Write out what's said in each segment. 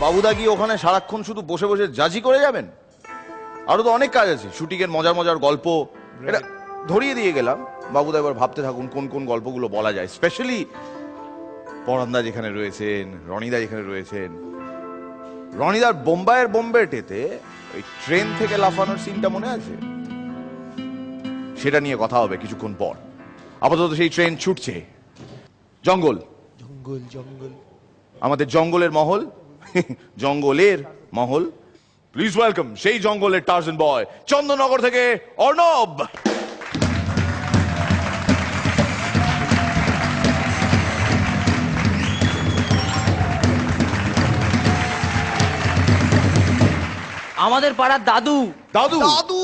বাবুদা কি ওখানে সারাক্ষণ শুধু বসে বসে জাজি করে যাবেন? আরো তো অনেক কাজ আছে, শুটিং এর মজার মজার গল্প, এটা ধরিয়ে দিয়ে গেলাম। বাবুদা এবার ভাবতে থাকুন কোন কোন গল্পগুলো বলা যায়, স্পেশালি পরান্দা যেখানে রয়েছেন, রনিদা যেখানে রয়েছেন। রনিদার বোম্বাইয়ের বোম্বেটেতে ওই ট্রেন থেকে লাফানোর সিনটা মনে আছে? সেটা নিয়ে কথা হবে কিছুক্ষণ পর। আপাতত সেই ট্রেন ছুটছে। জঙ্গল জঙ্গল জঙ্গল, আমাদের জঙ্গলের মহল, জঙ্গলের মহল। প্লিজ ওয়েলকাম সেই জঙ্গলের টার্জান বয়, চন্দননগর থেকে অর্ণব। আমাদের পাড়ার দাদু দাদু দাদু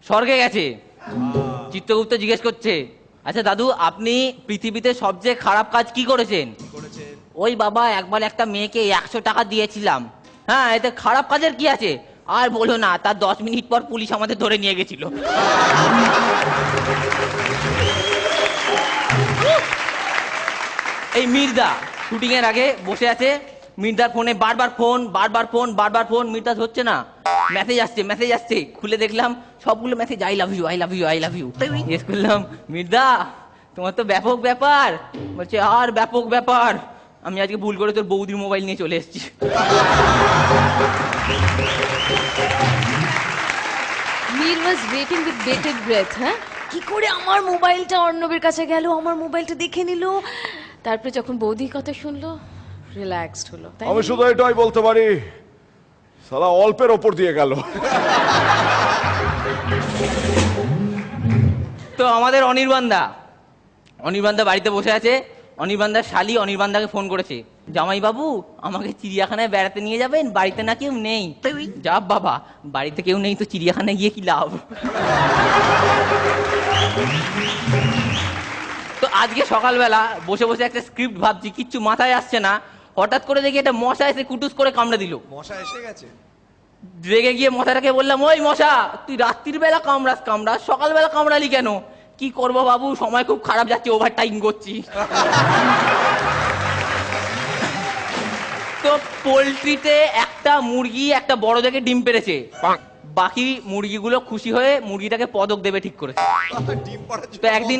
স্বর্গে গেছে। চিত্রগুপ্ত জিজ্ঞেস করছে, আচ্ছা দাদু, আপনি পৃথিবীতে সবচেয়ে খারাপ কাজ কি করেছেন? ওই বাবা, একবার একটা মেয়েকে 100 টাকা দিয়েছিলাম। হ্যাঁ, এতে খারাপ কাজের কি আছে? আর বলো না, তার 10 মিনিট পর পুলিশ আমাদের ধরে নিয়ে গেছিল। এই মির্জা শুটিং এর আগে বসে আছে, মির্জার ফোনে বারবার ফোন, মির্জা হচ্ছে না। মেসেজ আসছে, খুলে দেখলাম সবগুলো মেসেজ আই লাভ ইউ। জিজ্ঞেস করলাম, মির্জা তোমার তো ব্যাপক ব্যাপার। বলছে, আর ব্যাপক ব্যাপার, আমি আজকে ভুল করে তোর বৌদির মোবাইল নিয়ে চলে এসেছি। Mir was waiting with bated breath. হ্যাঁ, কি করে আমার মোবাইলটা অর্ণবের কাছে গেল, আমার মোবাইলটা দেখে নিল, তারপরে যখন বৌদির কথা শুনলো রিল্যাক্সড হলো। তাই আমি শুধু এটাই বলতে পারি, সালা অল্পের ওপর দিয়ে গেল। তো আমাদের অনির্বাণদা বাড়িতে বসে আছে। অনির্বাণদার শালি অনির্বাণদাকে ফোন করেছে, জামাই বাবু আমাকে চিড়িয়াখানায় বেড়াতে নিয়ে যাবেন, বাড়িতে না কেউ নেই। যা বাবা, বাড়িতে কেউ নেই তো চিড়িয়াখানায় গিয়ে কি লাভ? তো আজকে সকালবেলা বসে বসে একটা স্ক্রিপ্ট ভাবছি, কিচ্ছু মাথায় আসছে না। হঠাৎ করে দেখি একটা মশা এসে কুটুস করে কামড়ে দিল। মশা এসে গেছে। রেগে গিয়ে মশাটাকে বললাম, ওই মশা, তুই রাত্রির বেলা কামড়াস, সকালবেলা কামড়ালি কেন? কি করবো বাবু, সময় খুব খারাপ যাচ্ছে, ওভার টাইম করছি। তো পোল্ট্রিতে একটা মুরগি একটা বড় দেখে ডিম পেড়েছে। বাকি মুরগিগুলো খুশি হয়ে মুরগিটাকে পদক দেবে ঠিক করেছে। তো একদিন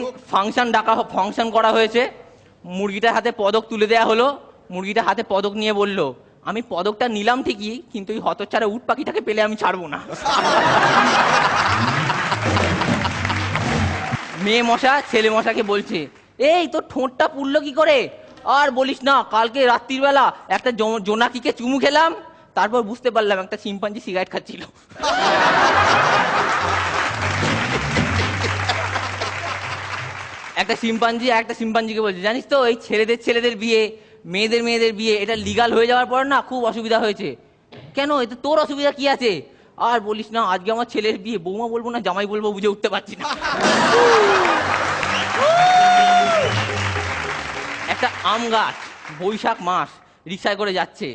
ফাংশন করা হয়েছে, মুরগিটার হাতে পদক তুলে দেয়া হলো। মুরগিটা হাতে পদক নিয়ে বলল, আমি পদকটা নিলাম ঠিকই, কিন্তু এই হতচ্ছাড়া উট পাখিটাকে পেলে আমি ছাড়বো না। মেয়ে মশা ছেলে মশাকে বলছে, এই তোর ঠোঁটটা পুড়লো কি করে? আর বলিস না, কালকে রাত্রির বেলা একটা জোনাকিকে চুমু খেলাম, তারপর বুঝতে পারলাম একটা শিম্পাঞ্জি সিগারেট খাচ্ছিল। একটা শিম্পাঞ্জিকে বলছে, জানিস তো এই ছেলেদের বিয়ে, মেয়েদের বিয়ে, এটা লিগাল হয়ে যাওয়ার পর না খুব অসুবিধা হয়েছে। কেন, এতে তোর অসুবিধা কি আছে? আর বলিস না, আজকে আমার ছেলের বিয়ে, বৌমা বলবো না জামাই বলবো বুঝে উঠতে পারছি না। একটা আম গাছ বৈশাখ মাস রিক্সায় করে যাচ্ছে।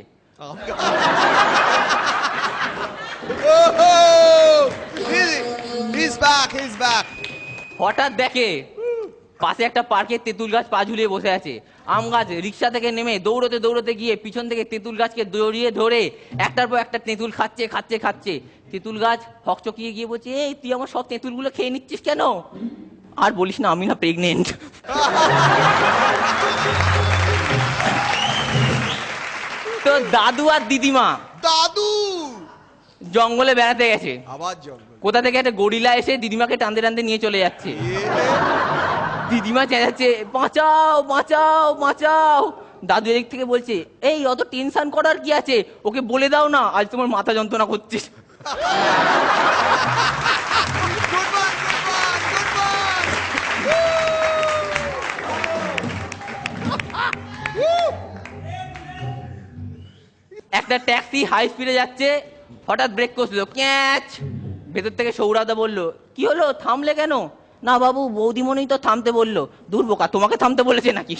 হঠাৎ দেখে পাশে একটা পার্কে তেঁতুল গাছ পা ঝুলিয়ে বসে আছে। আম গাছ রিক্সা থেকে নেমে দৌড়তে গিয়ে পিছন থেকে তেঁতুল গাছকে জড়িয়ে ধরে একটার পর একটা তেঁতুল খাচ্ছে। তেঁতুল গাছ হকচকিয়ে গিয়ে বলছে, এই তুই আমার সব তেঁতুলগুলো খেয়ে নিচ্ছিস কেন? আর বলিস না, আমি না প্রেগনেন্ট। তো দাদু আর দিদিমা জঙ্গলে বেড়াতে গেছে। কোথা থেকে একটা গরিলা এসে দিদিমাকে টানতে নিয়ে চলে যাচ্ছে। দিদিমা চেঁচাচ্ছে, বাঁচাও। দাদু এদিক থেকে বলছে, এই অত টেনশন করার কি আছে, ওকে বলে দাও না আজ তোমার মাথা যন্ত্রণা করছে। একটা ট্যাক্সি হাই স্পিডে যাচ্ছে, হঠাৎ ব্রেক করছিল, ক্যাচ। ভেতর থেকে সৌরভদা বলল, কি হলো, থামলে কেন? না বাবু, বৌদিমণি তো থামতে বললো। দূর বোকা, তোমাকে থামতে বলেছে নাকি?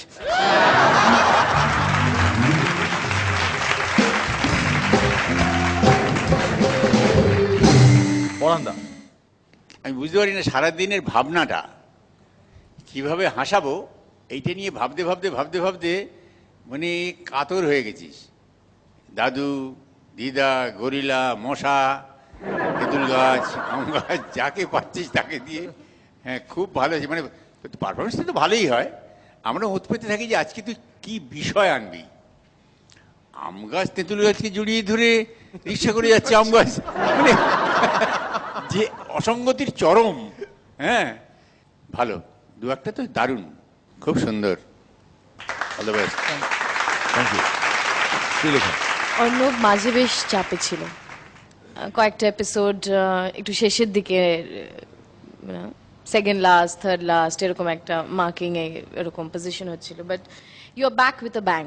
পরান্দা, আমি বুঝতে পারি না সারাদিনের ভাবনাটা কিভাবে হাসাবো এইটা নিয়ে ভাবতে ভাবতে ভাবতে ভাবতে মানে কাতর হয়ে গেছিস। দাদু, দিদা, গরিলা, মশা, তেঁতুল গাছ, আম গাছ, যাকে পাচ্ছিস তাকে দিয়ে। হ্যাঁ, খুব ভালো হয়েছে, মানে পারফরমেন্সটা তো ভালোই হয়। আমরা উৎপত্তি থাকি যে আজকে তুই কি বিষয় আনবি। আম গাছ তেঁতুল গাছকে জড়িয়ে ধরে রিক্সা করে যাচ্ছে আম গাছ, মানে যে অসঙ্গতির চরম। হ্যাঁ, ভালো, দু একটা তো দারুণ, খুব সুন্দর। All the best. Thank you. Srilekha, Arnab মাঝে বেশ চাপে ছিল, কয়েকটা এপিসোড একটু শেষের দিকে, সেকেন্ড লাস্ট, থার্ড লাস্ট, এরকম একটা মার্কিং এ এরকম পজিশন হচ্ছিল, but you are back with a bang.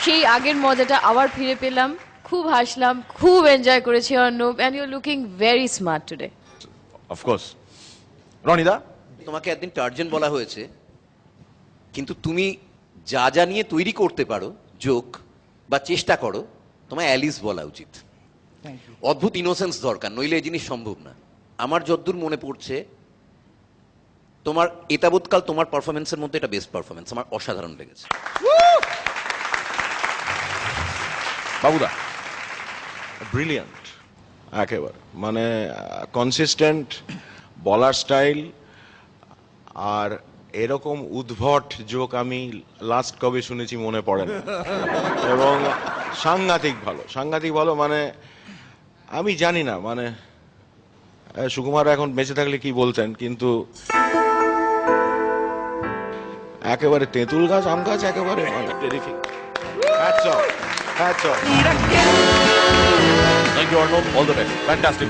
সেই আগের মজাটা আবার ফিরে পেলাম, খুব হাসলাম, খুব এনজয় করেছি Arnab, and you are looking very smart today. Of course. রনিদা, তোমাকে একদিন টার্জেন বলা হয়েছে, কিন্তু তুমি যা যা নিয়ে তৈরি করতে পারো জোক বা চেষ্টা করো, তোমায় অ্যালিস বলা উচিত। অদ্ভুত ইনোসেন্স দরকার, নইলে এই জিনিস সম্ভব না। আমার যদ্দূর মনে পড়ছে, তোমার এতাবৎকাল তোমার পারফরমেন্সের মধ্যে এটা বেস্ট পারফরমেন্স, আমার অসাধারণ লেগেছে। বাবুদা। ব্রিলিয়ান্ট একেবারে, মানে কনসিস্টেন্ট বলার স্টাইল, আর এরকম উদ্ভট জোক আমি লাস্ট কবে শুনেছি মনে পড়ে না। এবং সাংঘাতিক ভালো, মানে আমি জানি না, মানে সুকুমার এখন বেঁচে থাকলে কি বলতেন, কিন্তু একেবারে তেঁতুল গাছ আম গাছ একেবারে terrific. Hats off, hats off. Thank you Arnab, all the best, fantastic.